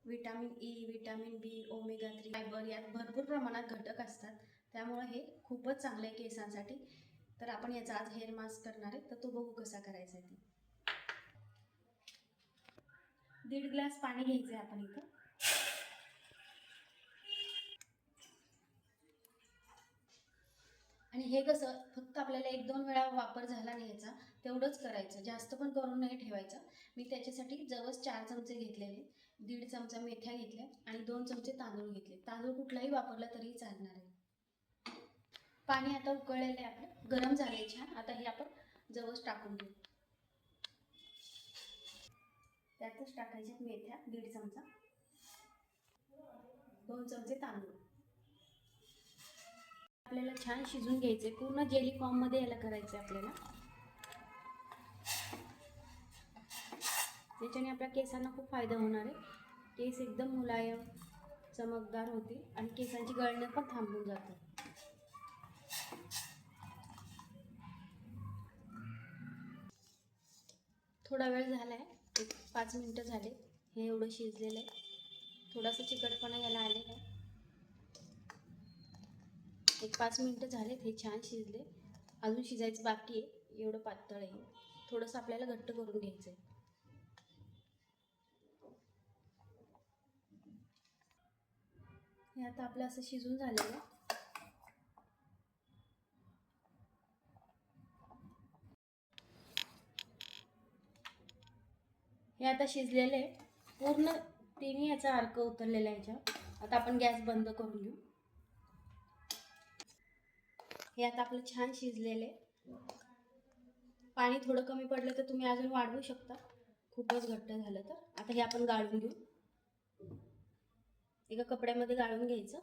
Vitamin E, vitamin बी, omega 3, fibre यात भरपूर प्रमाणात घटक असतात. त्यामुळे हे खूपच चांगलं आहे केसांसाठी. तर आपण याचा आज हेअर मास्क करणार आहे, तर तो बघू कसा करायचा आहे ते. 1.5 ग्लास पाणी घ्यायचं आहे आपण इथं. आणि हे कसं फक्त आपल्याला 1-2 वेळा वापर झाला नाही याचा, तेवढंच करायचं, जास्त पण करून नाही ठेवायचं. मी त्याच्यासाठी जवळ 4 चमचे घेतलेले, 1.5 चमचा मेथ्या घेतल्या आणि 2 चमचे तांदूळ घेतले. तांदूळ कुठलाही वापरला तरी चालणार आहे. पाणी आता उकळलेलं आहे आपलं, गरम झाले छान. आता हे आपण जवळ टाकून घेऊ. त्यातच टाकायचे मेथ्या 1.5 चमचा, 2 चमचे तांदूळ. आपल्याला छान शिजून घ्यायचे, पूर्ण जेली फॉर्म मध्ये याला करायचं आपल्याला. त्याच्याने आपल्या केसांना खूप फायदा होणार आहे. केस एकदम मुलायम चमकदार होतील आणि केसांची गळणं पण थांबून जातं. थोडा वेळ झाला आहे, एक 5 मिनिटं झाले. हे एवढं शिजलेलं आहे. थोडासा चिकटपणा याला आलेला आहे. एक 5 मिनिटं झालेत, हे छान शिजले. अजून शिजायचं बाकी आहे, एवढं पातळ आहे. थोडंसं आपल्याला घट्ट करून घ्यायचं आहे. हे आता आपलं असं शिजून झालेलं आहे. हे आता शिजलेलं आहे पूर्ण, तिन्ही याचा अर्क उतरलेला आहे याच्यावर. आता आपण गॅस बंद करून घेऊ. हे आता आपलं छान शिजलेलं आहे. पाणी थोडं कमी पडलं तर तुम्ही अजून वाढवू शकता, खूपच घट्ट झालं तर. आता हे आपण गाळून घेऊ, एका कपड्यामध्ये गाळून घ्यायचं.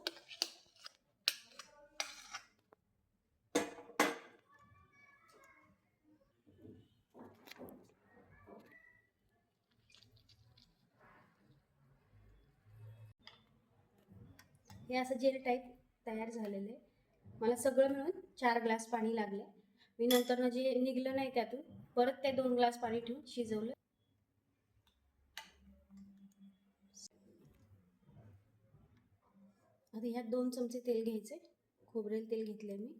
हे असं जेल टाईप तयार झालेलं आहे. मला सगळं मिळून 4 ग्लास पाणी लागलं. मी नंतर जे निघलं नाही त्यातून परत ते 2 ग्लास पाणी ठेवून शिजवलं. आता ह्यात 2 चमचे तेल घ्यायचे, खोबरेल तेल घेतले मी.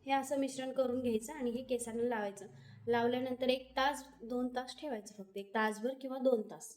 हे असं मिश्रण करून घ्यायचं आणि हे केसांना लावायचं. लावल्यानंतर 1 तास 2 तास ठेवायचं, फक्त 1 तासभर किंवा 2 तास.